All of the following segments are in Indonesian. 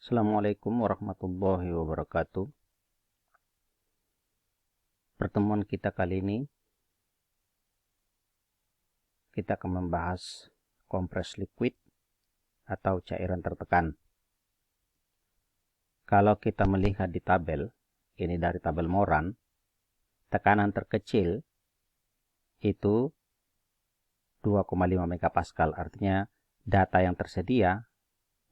Assalamualaikum warahmatullahi wabarakatuh. Pertemuan kita kali ini kita akan membahas kompres liquid atau cairan tertekan. Kalau kita melihat di tabel, ini dari tabel Moran, tekanan terkecil itu 2,5 megapascal, artinya data yang tersedia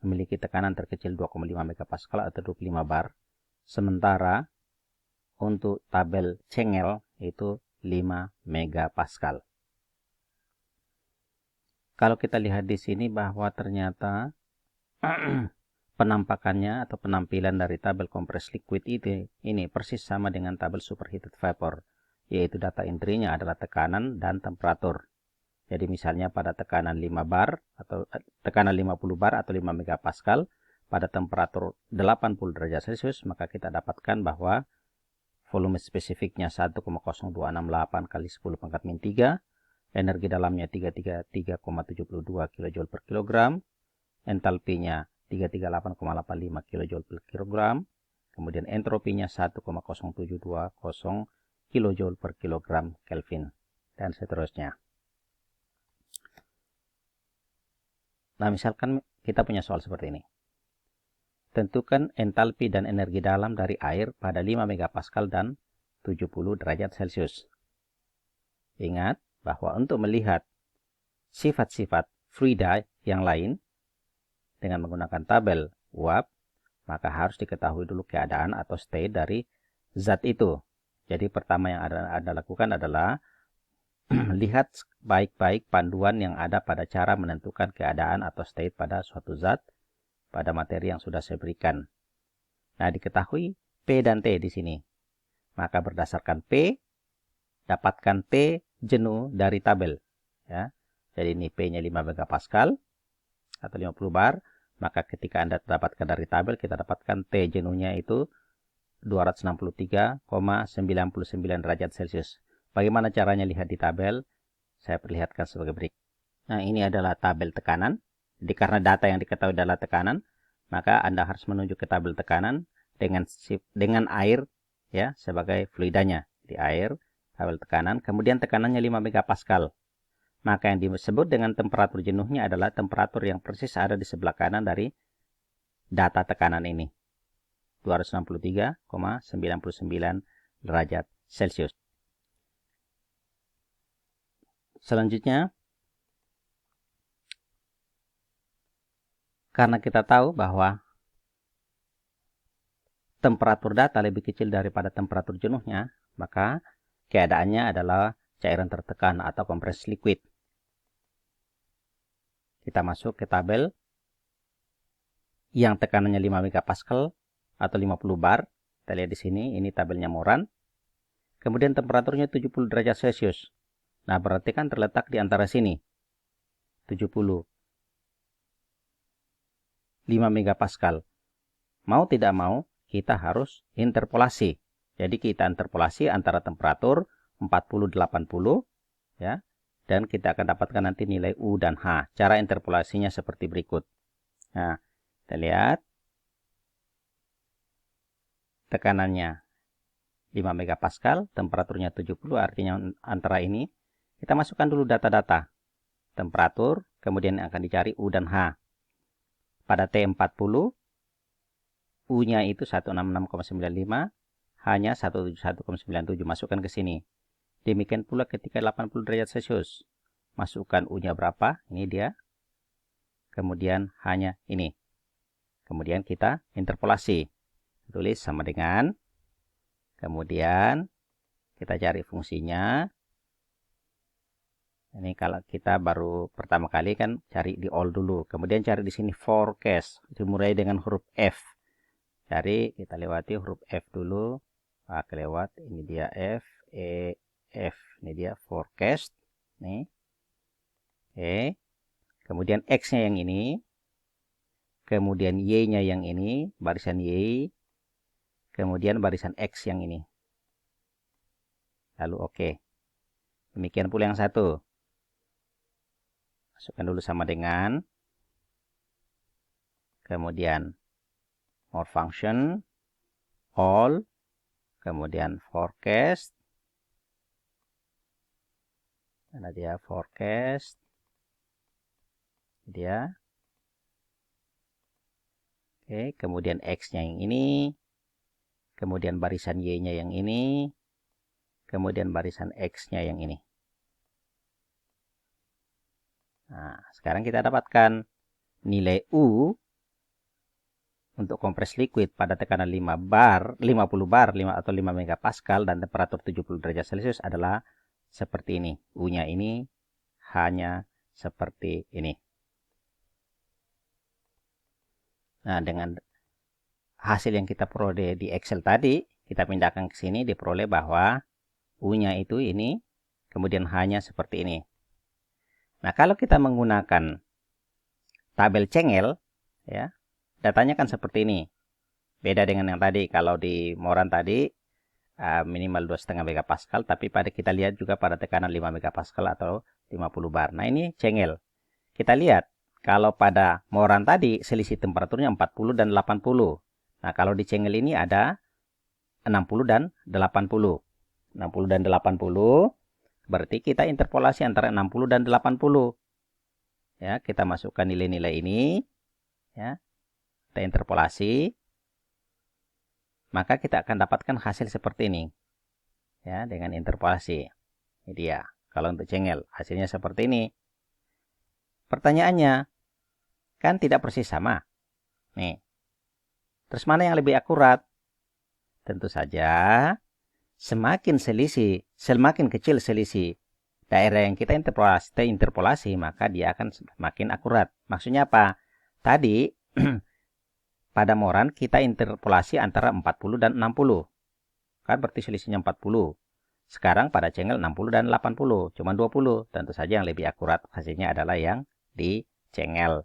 memiliki tekanan terkecil 2,5 megapascal atau 25 bar, sementara untuk tabel cengel itu 5 megapascal. Kalau kita lihat di sini bahwa ternyata penampakannya atau penampilan dari tabel kompres liquid ini persis sama dengan tabel superheated vapor, yaitu data intrinya adalah tekanan dan temperatur. Jadi misalnya pada tekanan 5 bar atau tekanan 50 bar atau 5 megapascal pada temperatur 80 derajat Celcius, maka kita dapatkan bahwa volume spesifiknya 1,0268 kali 10 pangkat min 3, energi dalamnya 333,72 kJ per kilogram, entalpinya 338,85 kJ per kilogram, kemudian entropinya 1,0720 kJ per kilogram Kelvin, dan seterusnya. Nah, misalkan kita punya soal seperti ini. Tentukan entalpi dan energi dalam dari air pada 5 megapascal dan 70 derajat Celcius. Ingat bahwa untuk melihat sifat-sifat fluida yang lain dengan menggunakan tabel uap, maka harus diketahui dulu keadaan atau state dari zat itu. Jadi pertama yang Anda lakukan adalah lihat baik-baik panduan yang ada pada cara menentukan keadaan atau state pada suatu zat pada materi yang sudah saya berikan. Nah, diketahui P dan T di sini. Maka berdasarkan P, dapatkan T jenuh dari tabel. Ya. Jadi ini P-nya 5 megapascal atau 50 bar. Maka ketika Anda dapatkan dari tabel, kita dapatkan T jenuhnya itu 263,99 derajat Celcius. Bagaimana caranya lihat di tabel? Saya perlihatkan sebagai berikut. Nah, ini adalah tabel tekanan. Jadi karena data yang diketahui adalah tekanan, maka Anda harus menunjuk ke tabel tekanan dengan air ya sebagai fluidanya. Di air, tabel tekanan, kemudian tekanannya 5 megapascal. Maka yang disebut dengan temperatur jenuhnya adalah temperatur yang persis ada di sebelah kanan dari data tekanan ini. 263,99 derajat Celcius. Selanjutnya, karena kita tahu bahwa temperatur data lebih kecil daripada temperatur jenuhnya, maka keadaannya adalah cairan tertekan atau kompres liquid. Kita masuk ke tabel yang tekanannya 5 megapascal atau 50 bar. Kita lihat di sini, ini tabelnya Moran. Kemudian temperaturnya 70 derajat Celcius. Nah, berarti kan terletak di antara sini. 70. 5 megapascal. Mau tidak mau, kita harus interpolasi. Jadi kita interpolasi antara temperatur 40-80 ya. Dan kita akan dapatkan nanti nilai U dan H. Cara interpolasinya seperti berikut. Nah, kita lihat tekanannya 5 megapascal, temperaturnya 70, artinya antara ini. Kita masukkan dulu data-data. Temperatur, kemudian akan dicari U dan H. Pada T40, U-nya itu 166,95, H-nya 171,97. Masukkan ke sini. Demikian pula ketika 80 derajat Celcius. Masukkan U-nya berapa? Ini dia. Kemudian H-nya ini. Kemudian kita interpolasi. Tulis sama dengan. Kemudian kita cari fungsinya. Ini kalau kita baru pertama kali kan cari di all dulu. Kemudian cari di sini forecast. Dimulai dengan huruf F. Cari, kita lewati huruf F dulu. Kelewat, ini dia F, E, F. Ini dia forecast. Nih. Oke. Kemudian X-nya yang ini. Kemudian Y-nya yang ini. Barisan Y. Kemudian barisan X yang ini. Lalu oke. Demikian pula yang satu. Masukkan dulu sama dengan. Kemudian more function, all, kemudian forecast, mana dia forecast, dia, oke, kemudian X-nya yang ini, kemudian barisan Y-nya yang ini, kemudian barisan X-nya yang ini. Nah, sekarang kita dapatkan nilai U untuk kompres liquid pada tekanan 50 bar, 5 atau 5 megapascal dan temperatur 70 derajat Celcius adalah seperti ini. U-nya ini hanya seperti ini. Nah, dengan hasil yang kita peroleh di Excel tadi, kita pindahkan ke sini, diperoleh bahwa U-nya itu ini, kemudian hanya seperti ini. Nah, kalau kita menggunakan tabel Cengel, ya, datanya kan seperti ini. Beda dengan yang tadi. Kalau di Moran tadi minimal 2,5 megapascal, tapi pada kita lihat juga pada tekanan 5 megapascal atau 50 bar. Nah, ini Cengel. Kita lihat kalau pada Moran tadi selisih temperaturnya 40 dan 80. Nah, kalau di Cengel ini ada 60 dan 80. 60 dan 80 berarti kita interpolasi antara 60 dan 80. Ya, kita masukkan nilai-nilai ini, ya. Kita interpolasi, maka kita akan dapatkan hasil seperti ini. Ya, dengan interpolasi. Ini dia. Kalau untuk Cengel, hasilnya seperti ini. Pertanyaannya, kan tidak persis sama. Nih. Terus mana yang lebih akurat? Tentu saja semakin kecil selisih daerah yang kita interpolasi, maka dia akan semakin akurat. Maksudnya apa? Tadi pada Moran kita interpolasi antara 40 dan 60. Kan berarti selisihnya 40. Sekarang pada Cengel 60 dan 80, cuma 20. Tentu saja yang lebih akurat hasilnya adalah yang di Cengel.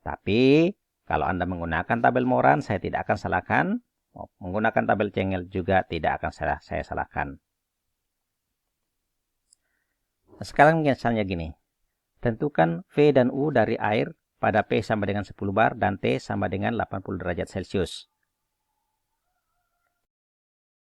Tapi kalau Anda menggunakan tabel Moran, saya tidak akan salahkan. Menggunakan tabel Cengel juga tidak akan saya salahkan. Nah, sekarang misalnya gini. Tentukan V dan U dari air pada P sama dengan 10 bar dan T sama dengan 80 derajat Celcius.